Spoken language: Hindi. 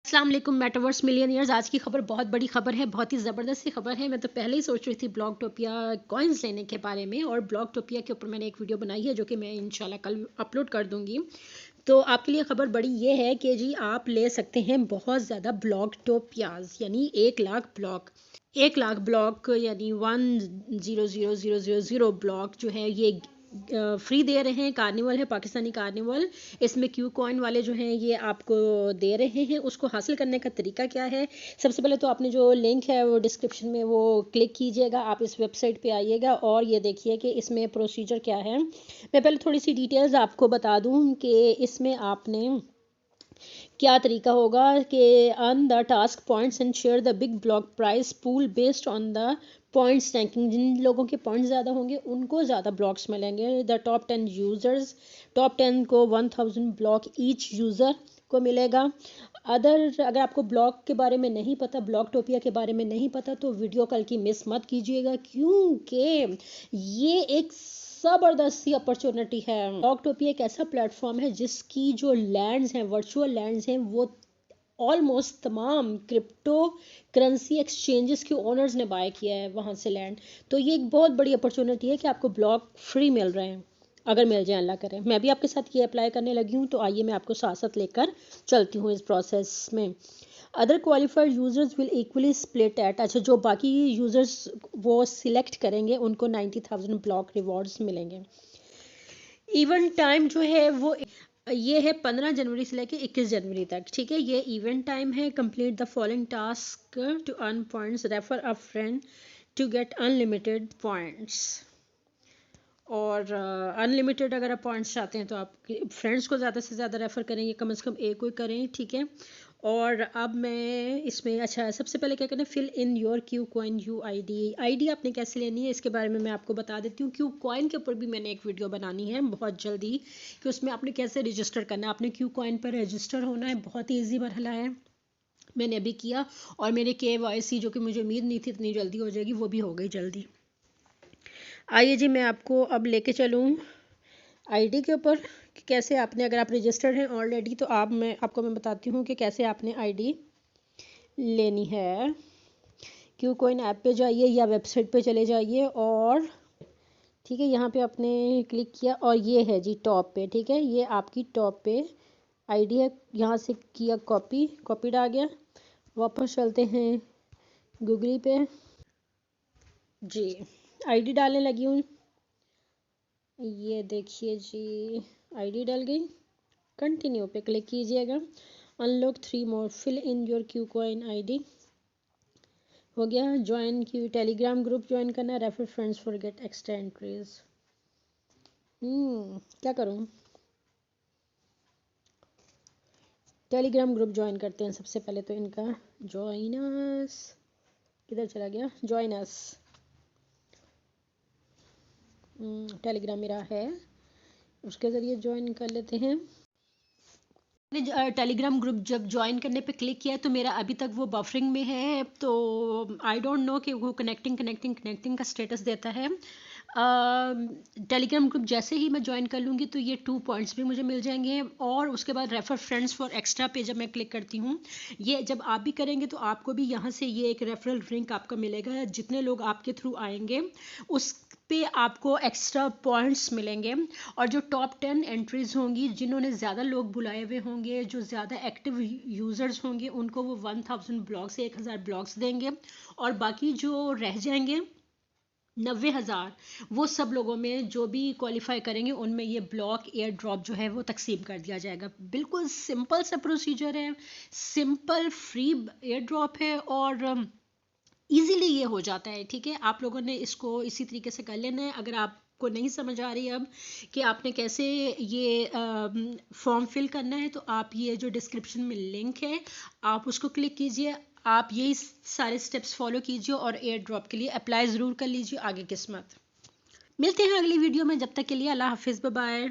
अस्सलाम वालेकुम मेटावर्स मिलियनियर्स। आज की खबर बहुत बड़ी खबर है, बहुत ही ज़बरदस्त खबर है। मैं तो पहले ही सोच रही थी ब्लॉगटोपिया कॉइन्स लेने के बारे में, और ब्लॉगटोपिया के ऊपर मैंने एक वीडियो बनाई है जो कि मैं इंशाल्लाह कल अपलोड कर दूंगी। तो आपके लिए खबर बड़ी ये है कि जी आप ले सकते हैं बहुत ज़्यादा ब्लॉगटोपियाज, यानी 1 लाख ब्लॉक। 1 लाख ब्लॉक यानी 1000000 ब्लॉक जो है ये फ्री दे रहे हैं। कार्निवल है, पाकिस्तानी कार्निवल। इसमें क्यू कॉइन वाले जो हैं ये आपको दे रहे हैं। उसको हासिल करने का तरीका क्या है? सबसे पहले तो आपने जो लिंक है वो डिस्क्रिप्शन में वो क्लिक कीजिएगा। आप इस वेबसाइट पे आइएगा और ये देखिए कि इसमें प्रोसीजर क्या है। मैं पहले थोड़ी सी डिटेल्स आपको बता दूं कि इसमें आपने क्या तरीका होगा कि earn the task points and share the big block prize pool based on the points ranking. जिन लोगों के पॉइंट्स ज़्यादा होंगे उनको ज़्यादा ब्लॉक्स मिलेंगे। द टॉप 10 यूज़र्स, टॉप 10 को 1000 ब्लॉक ईच यूज़र को मिलेगा। अगर आपको ब्लॉग के बारे में नहीं पता, ब्लॉगटोपिया के बारे में नहीं पता, तो वीडियो कल की मिस मत कीजिएगा, क्योंकि ये एक ज़बरदस्त सी अपॉर्चुनिटी है। ब्लॉगटोपिया एक ऐसा प्लेटफॉर्म है जिसकी जो लैंड्स हैं, वर्चुअल लैंड्स हैं, वो ऑलमोस्ट तमाम क्रिप्टो करेंसी एक्सचेंजेस के ओनर्स ने बाय किया है वहाँ से लैंड। तो ये एक बहुत बड़ी अपॉर्चुनिटी है कि आपको ब्लॉक फ्री मिल रहे हैं, अगर मिल जाए अल्लाह करे। मैं भी आपके साथ ये अप्लाई करने लगी हूँ, तो आइए मैं आपको साथ साथ लेकर चलती हूँ इस प्रोसेस में। Other qualified users will equally split it, अच्छा जो बाकी यूजर्स वो सिलेक्ट करेंगे उनको 90,000 ब्लॉक रिवॉर्ड्स मिलेंगे। इवेंट टाइम जो है वो ये है 15 जनवरी से लेकर 21 जनवरी तक। ठीक है, ये इवेंट टाइम है। Complete the following task to earn points, refer a friend to get unlimited points. और अनलिमिटेड अगर आप पॉइंट्स चाहते हैं तो आप फ्रेंड्स को ज़्यादा से ज़्यादा रेफ़र करेंगे, कम से कम एक को करें। ठीक है, और अब मैं इसमें अच्छा सबसे पहले क्या करना है, fill in your Q coin U ID आपने कैसे लेनी है इसके बारे में मैं आपको बता देती हूँ। क्यू कॉइन के ऊपर भी मैंने एक वीडियो बनानी है बहुत जल्दी कि उसमें आपने कैसे रजिस्टर करना है। आपने क्यू कॉइन पर रजिस्टर होना है, बहुत ही ईजी मरहला है। मैंने अभी किया और मेरे KYC जो कि मुझे उम्मीद नहीं थी इतनी जल्दी हो जाएगी, वो भी हो गई जल्दी। आइए जी मैं आपको अब लेके चलूँ आईडी के ऊपर कि कैसे आपने, अगर आप रजिस्टर्ड हैं ऑलरेडी तो मैं बताती हूँ कि कैसे आपने आईडी लेनी है। क्यू कॉइन ऐप पे जाइए या वेबसाइट पे चले जाइए और ठीक है यहाँ पे आपने क्लिक किया और ये है जी टॉप पे। ठीक है, ये आपकी टॉप पे आईडी है। यहाँ से किया कॉपीड आ गया। वापस चलते हैं गूगल पे जी, आईडी डालने लगी हूँ। ये देखिए जी आईडी डल गई। कंटिन्यू पे क्लिक कीजिएगा। Unlock 3 more, fill in your Q coin ID हो गया। Join Q Telegram group join करना, refer friends for get extra entries. क्या करूँ, टेलीग्राम ग्रुप ज्वाइन करते हैं सबसे पहले तो इनका। ज्वाइनस किधर चला गया, ज्वाइनस टेलीग्राम मेरा है, उसके ज़रिए ज्वाइन कर लेते हैं। टेलीग्राम ग्रुप जब ज्वाइन करने पे क्लिक किया तो मेरा अभी तक वो बफरिंग में है, तो आई डोंट नो कि वो कनेक्टिंग का स्टेटस देता है। टेलीग्राम ग्रुप जैसे ही मैं ज्वाइन कर लूँगी तो ये 2 पॉइंट्स भी मुझे मिल जाएंगे, और उसके बाद रेफर फ्रेंड्स फॉर एक्स्ट्रा पे जब मैं क्लिक करती हूँ, ये जब आप भी करेंगे तो आपको भी यहाँ से ये एक रेफरल लिंक आपका मिलेगा। जितने लोग आपके थ्रू आएंगे उस पे आपको एक्स्ट्रा पॉइंट्स मिलेंगे। और जो टॉप 10 एंट्रीज होंगी, जिन्होंने ज़्यादा लोग बुलाए हुए होंगे, जो ज़्यादा एक्टिव यूज़र्स होंगे, उनको वो 1000 ब्लॉक्स 1000 ब्लॉक्स देंगे। और बाकी जो रह जाएंगे 90,000, वो सब लोगों में जो भी क्वालिफाई करेंगे उनमें ये ब्लॉक एयर ड्रॉप जो है वो तकसीम कर दिया जाएगा। बिल्कुल सिंपल सा प्रोसीजर है, सिंपल फ्री एयर ड्रॉप है और इजीली ये हो जाता है। ठीक है, आप लोगों ने इसको इसी तरीके से कर लेना है। अगर आपको नहीं समझ आ रही अब कि आपने कैसे ये फॉर्म फिल करना है, तो आप ये जो डिस्क्रिप्शन में लिंक है आप उसको क्लिक कीजिए। आप यही सारे स्टेप्स फॉलो कीजिए और एयर ड्रॉप के लिए अप्लाई ज़रूर कर लीजिए। आगे किस्मत। मिलते हैं अगली वीडियो में, जब तक के लिए अल्लाह हाफिज़, बाय बाय।